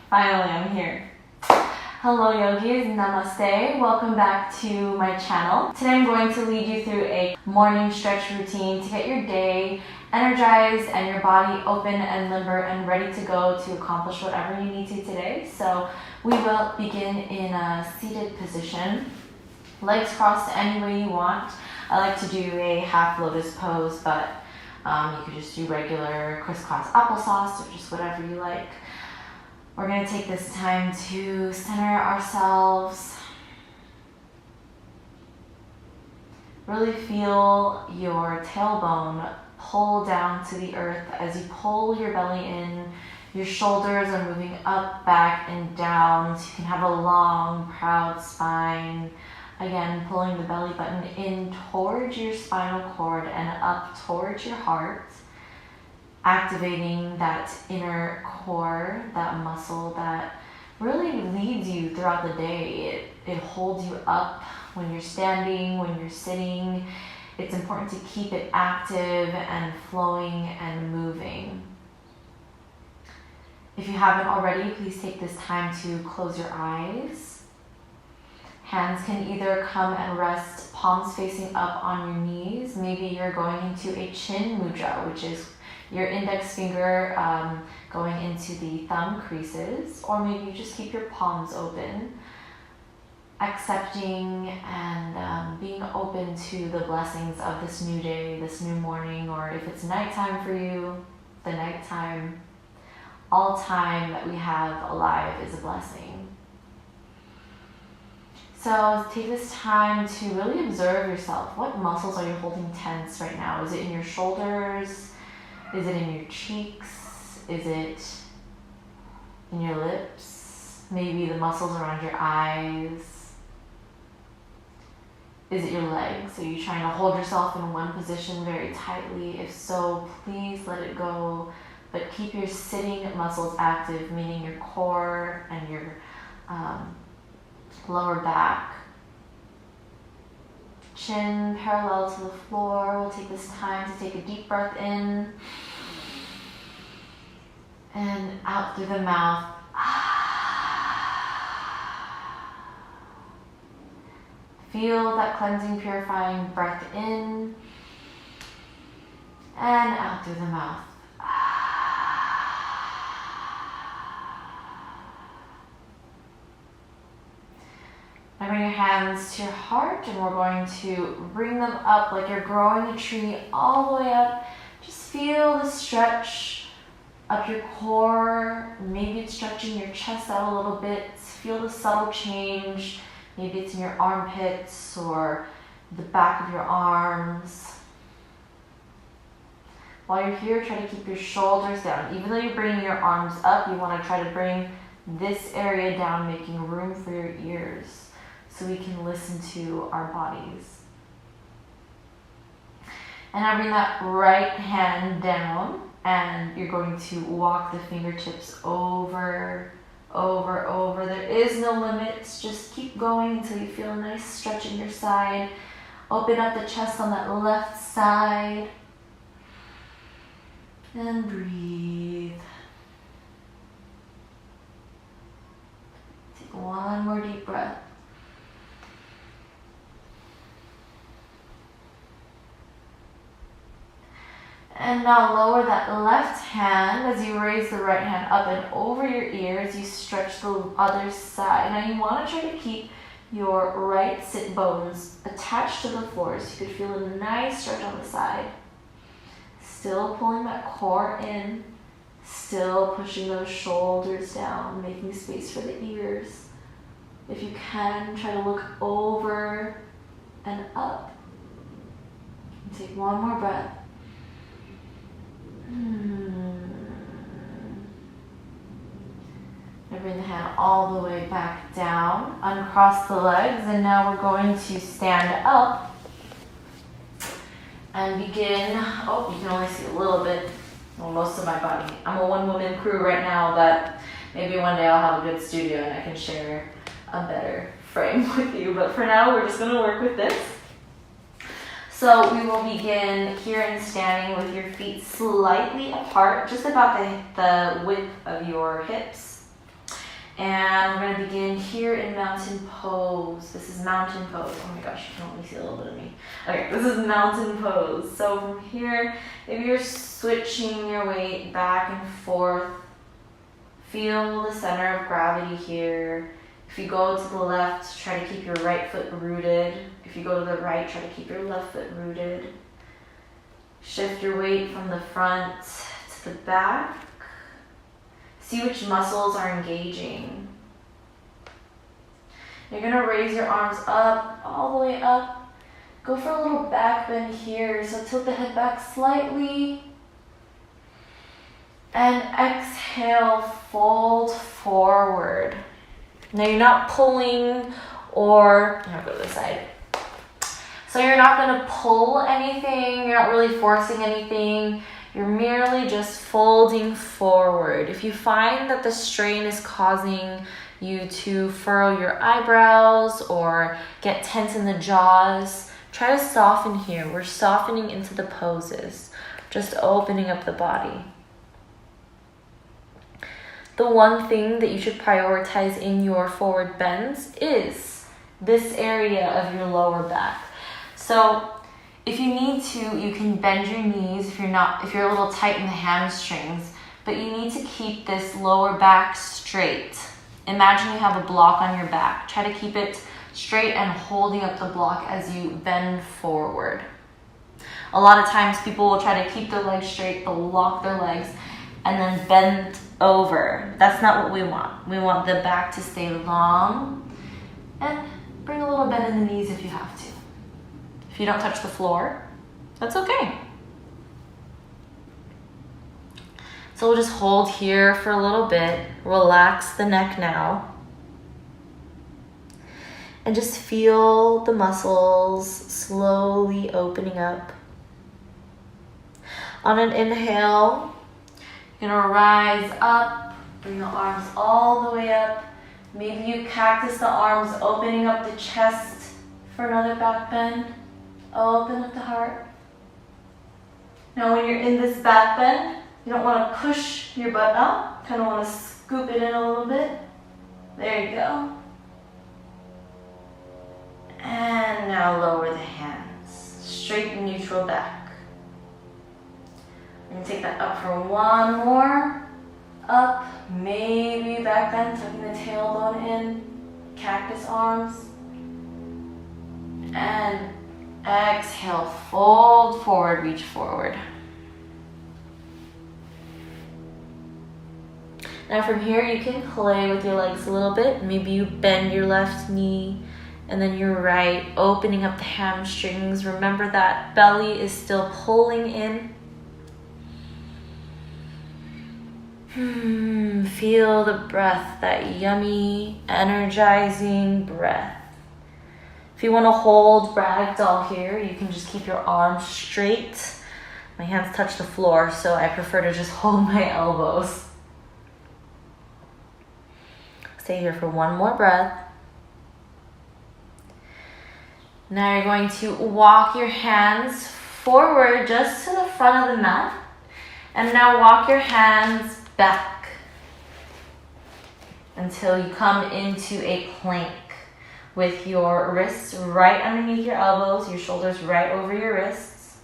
Finally, I'm here. Hello yogis, namaste. Welcome back to my channel. Today I'm going to lead you through a morning stretch routine to get your day energized and your body open and limber and ready to go to accomplish whatever you need to today. So we will begin in a seated position. Legs crossed any way you want. I like to do a half lotus pose, but you could just do regular crisscross applesauce or just whatever you like. We're going to take this time to center ourselves. Really feel your tailbone pull down to the earth as you pull your belly in. Your shoulders are moving up, back, and down so you can have a long, proud spine. Again, pulling the belly button in towards your spinal cord and up towards your heart. Activating that inner core, that muscle that really leads you throughout the day. It holds you up when you're standing, when you're sitting. It's important to keep it active and flowing and moving. If you haven't already, please take this time to close your eyes. Hands can either come and rest palms facing up on your knees. Maybe you're going into a chin mudra, which is your index finger going into the thumb creases, or maybe you just keep your palms open, accepting and being open to the blessings of this new day, this new morning, or if it's nighttime for you, the nighttime. All time that we have alive is a blessing. So take this time to really observe yourself. What muscles are you holding tense right now? Is it in your shoulders? Is it in your cheeks? Is it in your lips? Maybe the muscles around your eyes? Is it your legs? Are you trying to hold yourself in one position very tightly? If so, please let it go. But keep your sitting muscles active, meaning your core and your lower back. Chin parallel to the floor. We'll take this time to take a deep breath in and out through the mouth. Feel that cleansing, purifying breath in and out through the mouth. Now bring your hands to your heart and we're going to bring them up like you're growing a tree all the way up. Just feel the stretch up your core. Maybe it's stretching your chest out a little bit. Feel the subtle change. Maybe it's in your armpits or the back of your arms. While you're here, try to keep your shoulders down. Even though you're bringing your arms up, you want to try to bring this area down, making room for your ears, so we can listen to our bodies. And now bring that right hand down and you're going to walk the fingertips over. There is no limits. Just keep going until you feel a nice stretch in your side. Open up the chest on that left side. And breathe. Take one more deep breath. And now lower that left hand as you raise the right hand up and over your ears. You stretch the other side. Now you want to try to keep your right sit bones attached to the floor so you could feel a nice stretch on the side. Still pulling that core in. Still pushing those shoulders down, making space for the ears. If you can, try to look over and up. And take one more breath. Now bring the hand all the way back down, uncross the legs, and now we're going to stand up and begin. Oh, you can only see a little bit, well, most of my body. I'm a one-woman crew right now, but maybe one day I'll have a good studio and I can share a better frame with you. But for now, we're just going to work with this. So we will begin here in standing with your feet slightly apart, just about the width of your hips. And we're gonna begin here in mountain pose. This is mountain pose. Oh my gosh, you can only see a little bit of me. Okay, this is mountain pose. So from here, maybe you're switching your weight back and forth. Feel the center of gravity here. If you go to the left, try to keep your right foot rooted. If you go to the right, try to keep your left foot rooted. Shift your weight from the front to the back. See which muscles are engaging. You're gonna raise your arms up, all the way up. Go for a little back bend here. So tilt the head back slightly. And exhale, fold forward. Now you're not pulling or, I'm gonna go to the side. So you're not gonna pull anything, you're not really forcing anything. You're merely just folding forward. If you find that the strain is causing you to furrow your eyebrows or get tense in the jaws, try to soften here. We're softening into the poses, just opening up the body. The one thing that you should prioritize in your forward bends is this area of your lower back. So if you need to, you can bend your knees if you're a little tight in the hamstrings, but you need to keep this lower back straight. Imagine you have a block on your back. Try to keep it straight and holding up the block as you bend forward. A lot of times people will try to keep their legs straight, they'll lock their legs and then bend over. That's not what we want. We want the back to stay long and bring a little bend in the knees if you have to. If you don't touch the floor, that's okay. So we'll just hold here for a little bit. Relax the neck now. And just feel the muscles slowly opening up. On an inhale, you're gonna rise up, bring the arms all the way up. Maybe you cactus the arms, opening up the chest for another back bend. Open up the heart. Now when you're in this back bend, you don't want to push your butt up. Kind of want to scoop it in a little bit. There you go. And now lower the hands. Straight and neutral back. And take that up for one more. Up, maybe back bend, tucking the tailbone in. Cactus arms. And exhale, fold forward, reach forward. Now from here, you can play with your legs a little bit. Maybe you bend your left knee and then your right, opening up the hamstrings. Remember that belly is still pulling in. Feel the breath, that yummy, energizing breath. If you want to hold ragdoll here, you can just keep your arms straight. My hands touch the floor, so I prefer to just hold my elbows. Stay here for one more breath. Now you're going to walk your hands forward just to the front of the mat. And now walk your hands back until you come into a plank with your wrists right underneath your elbows, your shoulders right over your wrists.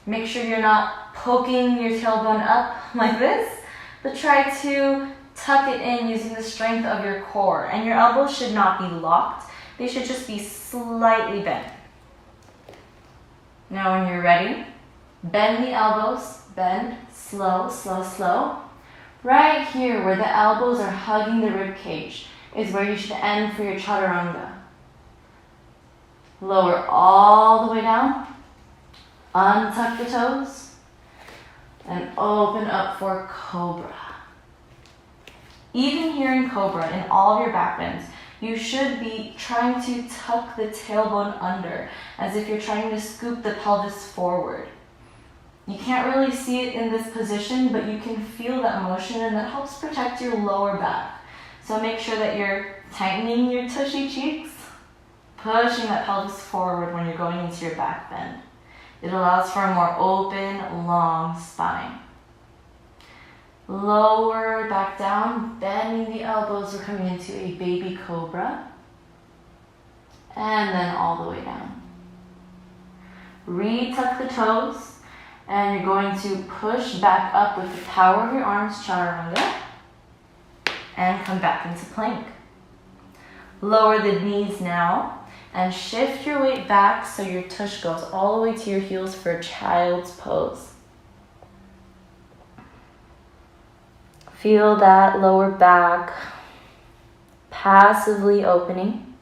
Make sure you're not poking your tailbone up like this, but try to tuck it in using the strength of your core. And your elbows should not be locked. They should just be slightly bent. Now when you're ready, bend the elbows, bend, slow, slow, slow. Right here where the elbows are hugging the rib cage is where you should end for your chaturanga. Lower all the way down, untuck the toes, and open up for cobra. Even here in cobra, in all of your back bends, you should be trying to tuck the tailbone under, as if you're trying to scoop the pelvis forward. You can't really see it in this position, but you can feel that motion, and that helps protect your lower back. So make sure that you're tightening your tushy cheeks, pushing that pelvis forward when you're going into your back bend. It allows for a more open, long spine. Lower back down, bending the elbows. We're coming into a baby cobra. And then all the way down. Retuck the toes. And you're going to push back up with the power of your arms, chaturanga. And come back into plank. Lower the knees now. And shift your weight back so your tush goes all the way to your heels for a child's pose. Feel that lower back passively opening.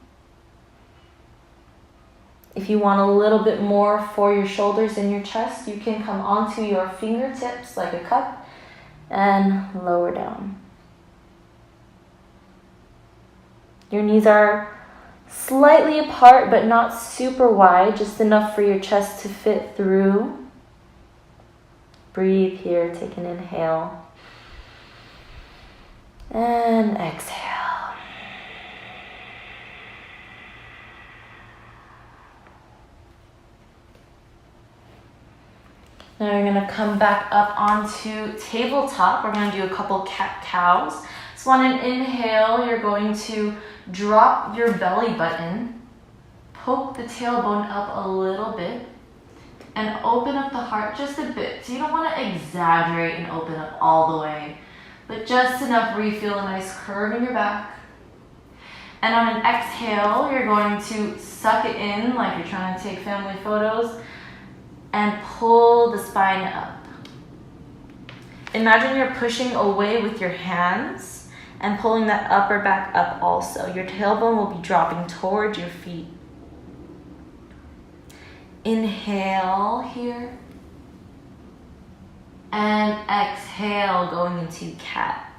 If you want a little bit more for your shoulders and your chest, you can come onto your fingertips like a cup and lower down. Your knees are slightly apart but not super wide, just enough for your chest to fit through. Breathe here, take an inhale. And exhale. Now you're going to come back up onto tabletop. We're going to do a couple cat-cows. So on an inhale, you're going to drop your belly button, poke the tailbone up a little bit, and open up the heart just a bit. So you don't want to exaggerate and open up all the way, but just enough where you feel a nice curve in your back. And on an exhale, you're going to suck it in like you're trying to take family photos and pull the spine up. Imagine you're pushing away with your hands and pulling that upper back up also. Your tailbone will be dropping towards your feet. Inhale here. And exhale, going into cat.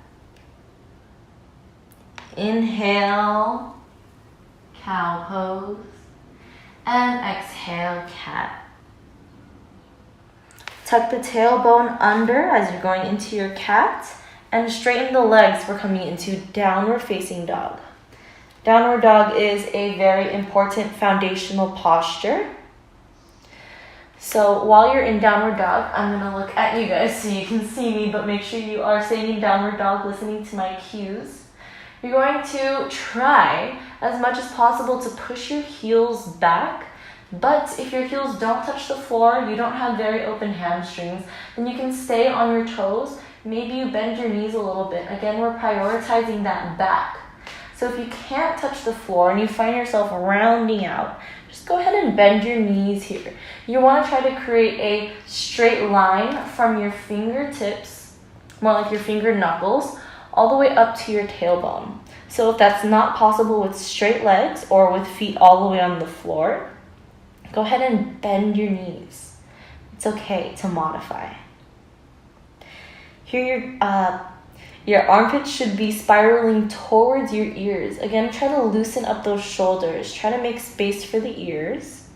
Inhale, cow pose. And exhale, cat. Tuck the tailbone under as you're going into your cat. And straighten the legs. We're coming into downward facing dog. Downward dog is a very important foundational posture. So while you're in downward dog, I'm going to look at you guys so you can see me, but make sure you are staying in downward dog, listening to my cues. You're going to try as much as possible to push your heels back, but if your heels don't touch the floor, you don't have very open hamstrings, then you can stay on your toes. Maybe you bend your knees a little bit. Again, we're prioritizing that back. So if you can't touch the floor and you find yourself rounding out, just go ahead and bend your knees here. You want to try to create a straight line from your fingertips, more like your finger knuckles, all the way up to your tailbone. So if that's not possible with straight legs or with feet all the way on the floor, go ahead and bend your knees. It's okay to modify. Here your armpits should be spiraling towards your ears. Again, try to loosen up those shoulders. Try to make space for the ears.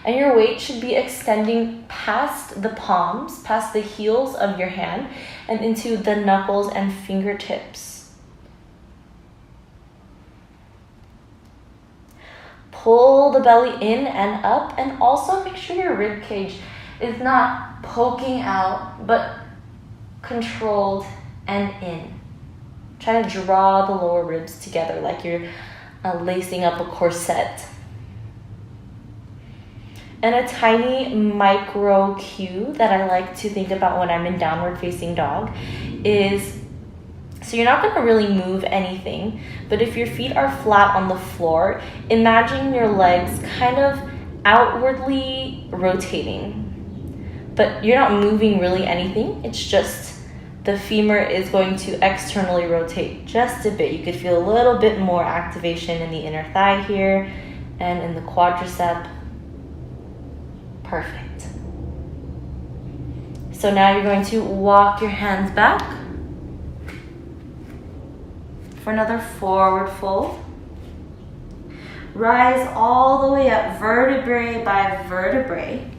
And your weight should be extending past the palms, past the heels of your hand, and into the knuckles and fingertips. Pull the belly in and up, and also make sure your rib cage is not poking out, but controlled and in. Try to draw the lower ribs together like you're lacing up a corset. And a tiny micro cue that I like to think about when I'm in downward facing dog is, so you're not going to really move anything, but if your feet are flat on the floor, imagine your legs kind of outwardly rotating. But you're not moving really anything, it's just the femur is going to externally rotate just a bit. You could feel a little bit more activation in the inner thigh here and in the quadricep. Perfect. So now you're going to walk your hands back for another forward fold. Rise all the way up, vertebrae by vertebrae.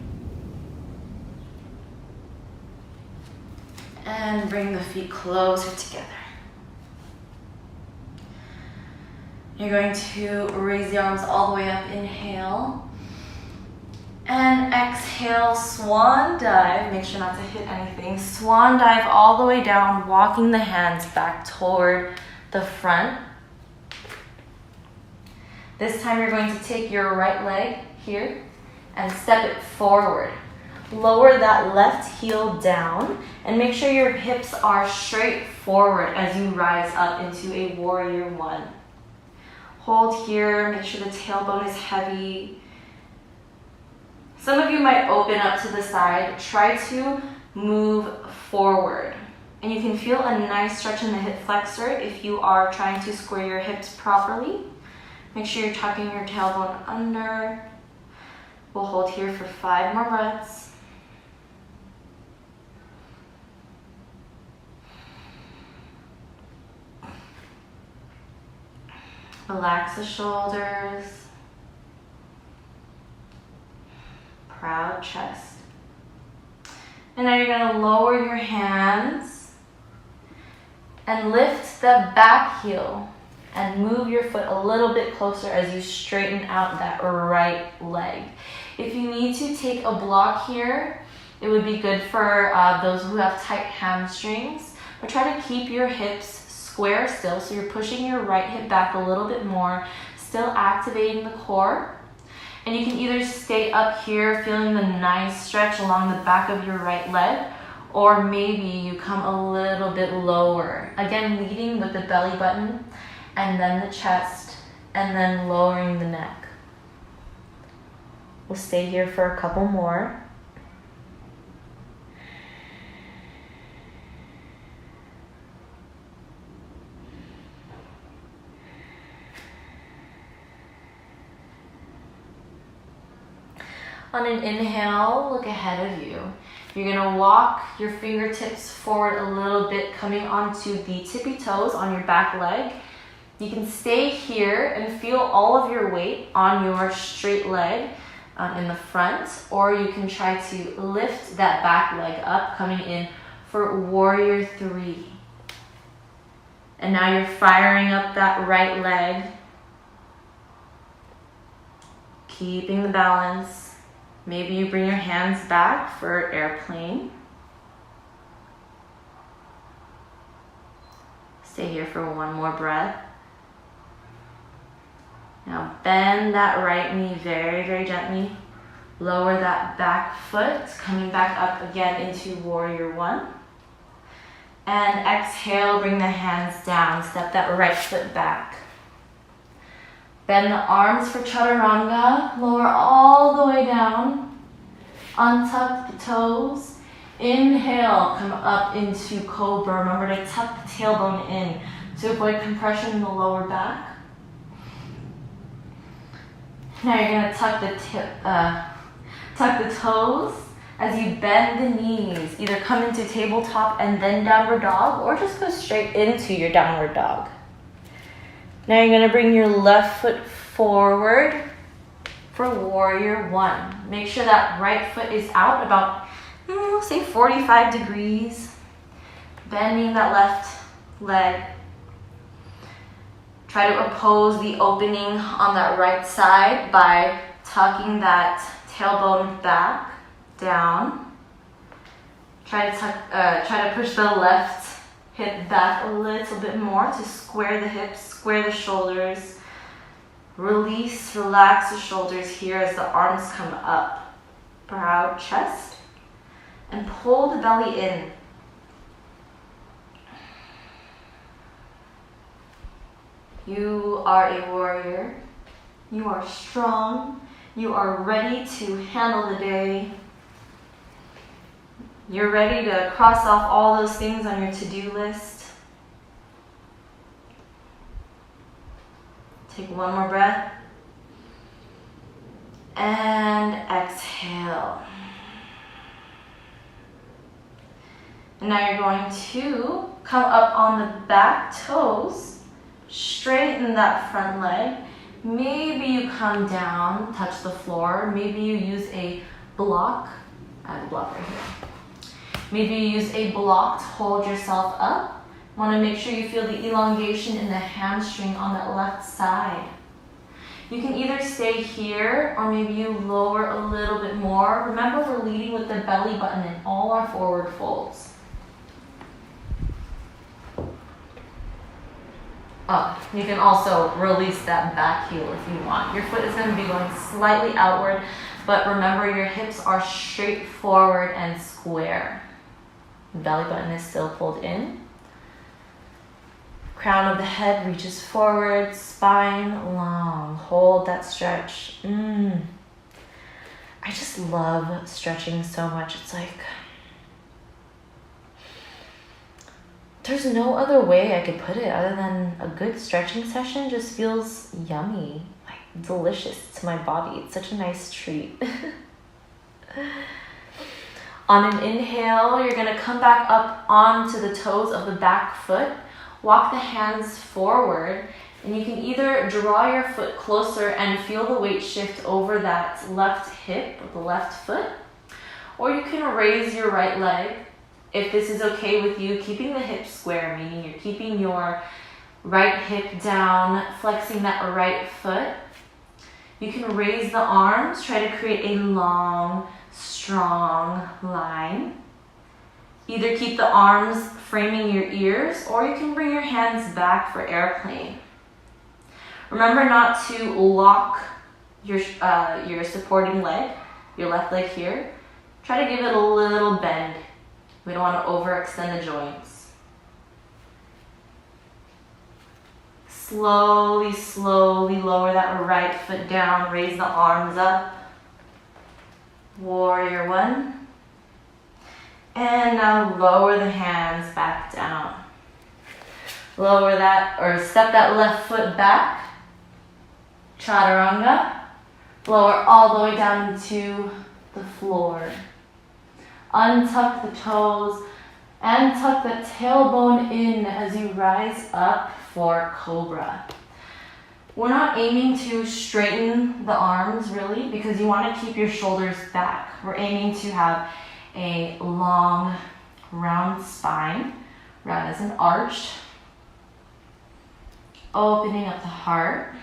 And bring the feet closer together. You're going to raise the arms all the way up, inhale. And exhale, swan dive. Make sure not to hit anything. Swan dive all the way down, walking the hands back toward the front. This time you're going to take your right leg here and step it forward. Lower that left heel down and make sure your hips are straight forward as you rise up into a warrior one. Hold here, make sure the tailbone is heavy. Some of you might open up to the side. Try to move forward. And you can feel a nice stretch in the hip flexor if you are trying to square your hips properly. Make sure you're tucking your tailbone under. We'll hold here for 5 more breaths. Relax the shoulders. Proud chest. And now you're going to lower your hands and lift the back heel and move your foot a little bit closer as you straighten out that right leg. If you need to take a block here, it would be good for those who have tight hamstrings, but try to keep your hips square still, so you're pushing your right hip back a little bit more, still activating the core. And you can either stay up here feeling the nice stretch along the back of your right leg, or maybe you come a little bit lower. Again, leading with the belly button and then the chest and then lowering the neck. We'll stay here for a couple more. On an inhale, look ahead of you. You're gonna walk your fingertips forward a little bit, coming onto the tippy toes on your back leg. You can stay here and feel all of your weight on your straight leg in the front, or you can try to lift that back leg up, coming in for warrior 3. And now you're firing up that right leg, keeping the balance. Maybe you bring your hands back for airplane. Stay here for one more breath. Now bend that right knee very, very gently. Lower that back foot, coming back up again into warrior 1. And exhale, bring the hands down. Step that right foot back. Bend the arms for chaturanga, lower all the way down, untuck the toes, inhale, come up into cobra. Remember to tuck the tailbone in to avoid compression in the lower back. Now you're gonna tuck the toes as you bend the knees. Either come into tabletop and then downward dog, or just go straight into your downward dog. Now you're gonna bring your left foot forward for warrior 1. Make sure that right foot is out about, say 45 degrees. Bending that left leg. Try to oppose the opening on that right side by tucking that tailbone back, down. Try to push the left hip back a little bit more to square the hips, square the shoulders. Release, relax the shoulders here as the arms come up. Proud chest. And pull the belly in. You are a warrior. You are strong. You are ready to handle the day. You're ready to cross off all those things on your to-do list. Take one more breath. And exhale. And now you're going to come up on the back toes, straighten that front leg. Maybe you come down, touch the floor. Maybe you use a block. I have a block right here. Maybe you use a block to hold yourself up. Want to make sure you feel the elongation in the hamstring on that left side. You can either stay here or maybe you lower a little bit more. Remember, we're leading with the belly button in all our forward folds. Up. You can also release that back heel if you want. Your foot is going to be going slightly outward, but remember your hips are straight forward and square. The belly button is still pulled in. Crown of the head reaches forward, spine long. Hold that stretch. I just love stretching so much. It's like, there's no other way I could put it other than a good stretching session just feels yummy, like delicious to my body. It's such a nice treat. On an inhale, you're gonna come back up onto the toes of the back foot. Walk the hands forward, and you can either draw your foot closer and feel the weight shift over that left hip of the left foot, or you can raise your right leg. If this is okay with you, keeping the hips square, meaning you're keeping your right hip down, flexing that right foot. You can raise the arms, try to create a long, strong line. Either keep the arms framing your ears, or you can bring your hands back for airplane. Remember not to lock your supporting leg, your left leg here. Try to give it a little bend. We don't want to overextend the joints. Slowly, slowly lower that right foot down. Raise the arms up. Warrior one. And now lower the hands back down. Lower that, or step that left foot back. Chaturanga. Lower all the way down to the floor. Untuck the toes and tuck the tailbone in as you rise up for cobra. We're not aiming to straighten the arms really because you want to keep your shoulders back. We're aiming to have a long, round spine, round as an arch, opening up the heart.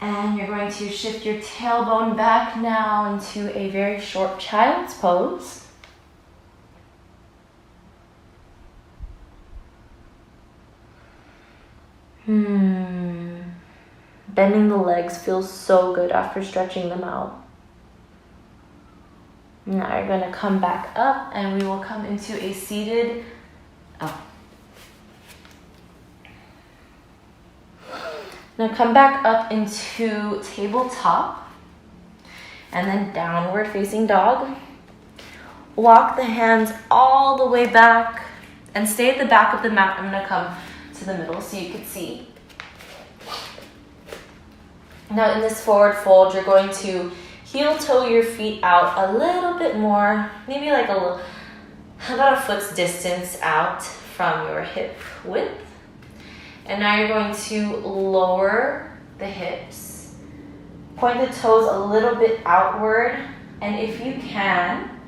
And you're going to shift your tailbone back now into a very short child's pose. Bending the legs feels so good after stretching them out. Now you're going to come back up and we will come into a seated up. Now come back up into tabletop and then downward facing dog. Walk the hands all the way back and stay at the back of the mat. I'm going to come to the middle so you can see. Now in this forward fold, you're going to heel toe your feet out a little bit more, maybe like about a foot's distance out from your hip width. And now you're going to lower the hips, point the toes a little bit outward, and if you can,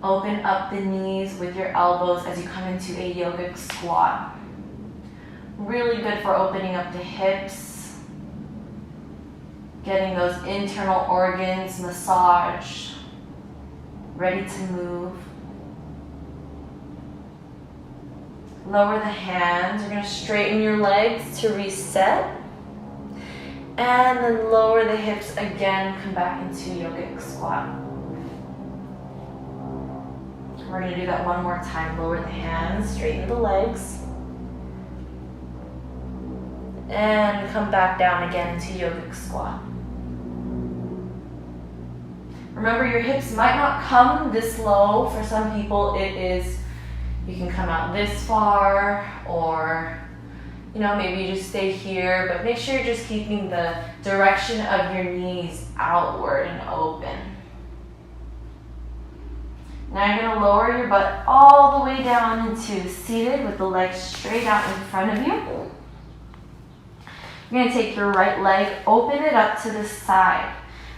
open up the knees with your elbows as you come into a yogic squat. Really good for opening up the hips, getting those internal organs massaged, ready to move. Lower the hands. You're going to straighten your legs to reset. And then lower the hips again. Come back into yogic squat. We're going to do that one more time. Lower the hands, straighten the legs. And come back down again into yogic squat. Remember, your hips might not come this low. For some people, it is, you can come out this far, or, maybe you just stay here, but make sure you're just keeping the direction of your knees outward and open. Now you're going to lower your butt all the way down into seated with the legs straight out in front of you. You're going to take your right leg, open it up to the side.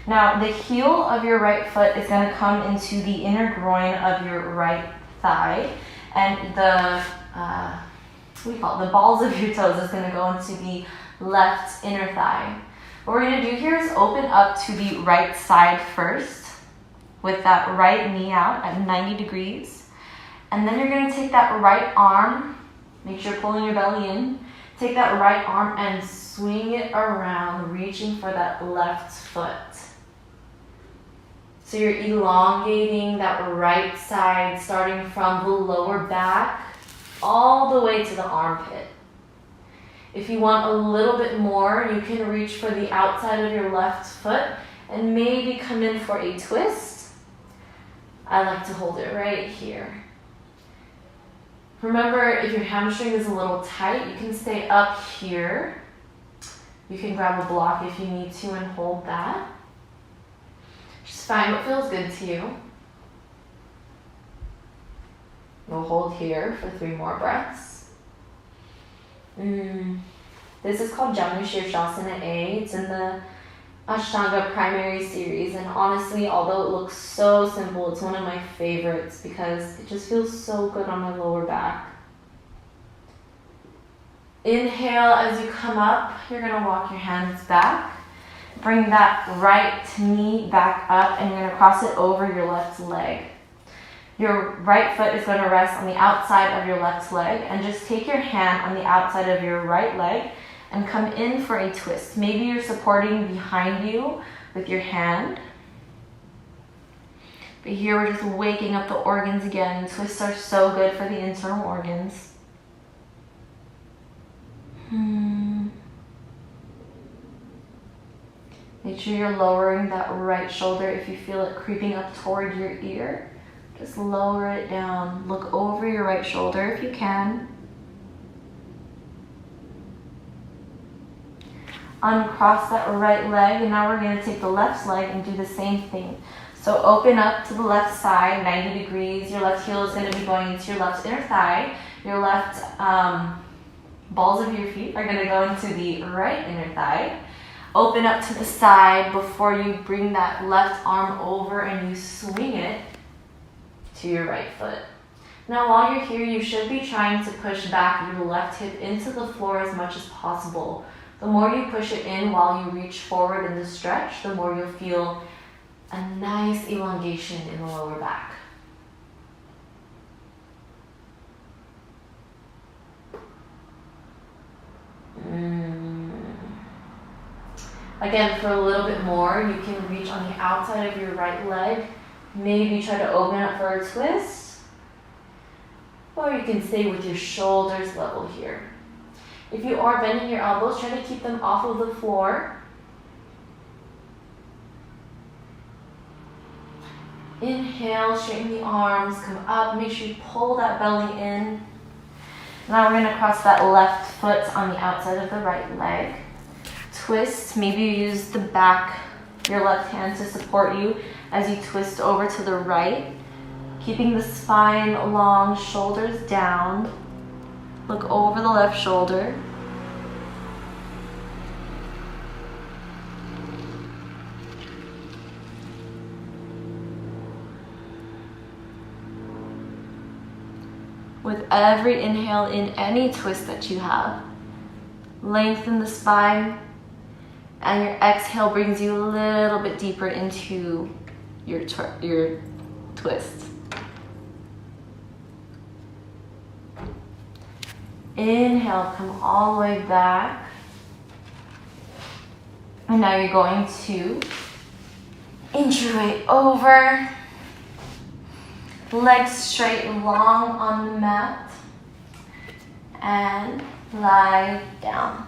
Now the heel of your right foot is going to come into the inner groin of your right thigh, and the what do you call it? The balls of your toes is going to go into the left inner thigh. What we're going to do here is open up to the right side first with that right knee out at 90 degrees. And then you're going to take that right arm, make sure you're pulling your belly in, take that right arm and swing it around, reaching for that left foot. So you're elongating that right side, starting from the lower back all the way to the armpit. If you want a little bit more, you can reach for the outside of your left foot and maybe come in for a twist. I like to hold it right here. Remember, if your hamstring is a little tight, you can stay up here. You can grab a block if you need to and hold that. Just find what feels good to you. We'll hold here for 3 more breaths. This is called Jamnu Shirshasana A. It's in the Ashtanga primary series, and honestly, although it looks so simple, it's one of my favorites because it just feels so good on my lower back. Inhale as you come up, you're going to walk your hands back. Bring that right knee back up and you're going to cross it over your left leg. Your right foot is going to rest on the outside of your left leg, and just take your hand on the outside of your right leg and come in for a twist. Maybe you're supporting behind you with your hand. But here we're just waking up the organs again. Twists are so good for the internal organs. Make sure you're lowering that right shoulder if you feel it creeping up toward your ear. Just lower it down. Look over your right shoulder if you can. Uncross that right leg, and now we're going to take the left leg and do the same thing. So open up to the left side, 90 degrees. Your left heel is going to be going into your left inner thigh. Your left balls of your feet are going to go into the right inner thigh. Open up to the side before you bring that left arm over and you swing it to your right foot. Now while you're here, you should be trying to push back your left hip into the floor as much as possible. The more you push it in while you reach forward in the stretch, the more you'll feel a nice elongation in the lower back. Again, for a little bit more, you can reach on the outside of your right leg. Maybe try to open up for a twist. Or you can stay with your shoulders level here. If you are bending your elbows, try to keep them off of the floor. Inhale, straighten the arms, come up, make sure you pull that belly in. Now we're going to cross that left foot on the outside of the right leg. Twist, maybe you use the back, your left hand to support you as you twist over to the right. Keeping the spine long, shoulders down. Look over the left shoulder. With every inhale in any twist that you have, lengthen the spine, and your exhale brings you a little bit deeper into your twist. Inhale, come all the way back. And now you're going to inch your way over. Legs straight and long on the mat. And lie down.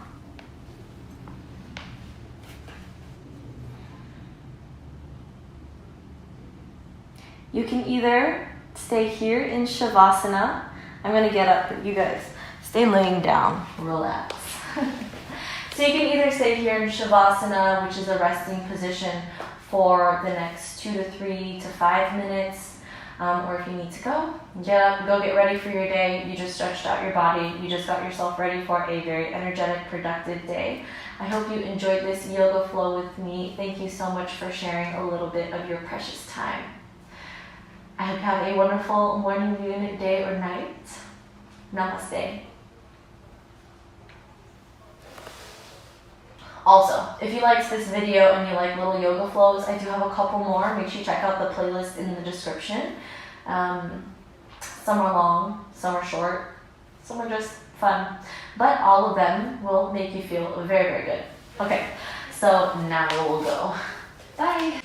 You can either stay here in Shavasana. I'm going to get up, but you guys stay laying down, relax. So you can either stay here in Shavasana, which is a resting position, for the next 2 to 3 to 5 minutes. Or if you need to go, get up, go get ready for your day. You just stretched out your body. You just got yourself ready for a very energetic, productive day. I hope you enjoyed this yoga flow with me. Thank you so much for sharing a little bit of your precious time. I hope you have a wonderful morning, noon, day, or night. Namaste. Also, if you liked this video and you like little yoga flows, I do have a couple more. Make sure you check out the playlist in the description. Some are long, some are short, some are just fun, but all of them will make you feel very, very good. Okay, so now we'll go. Bye.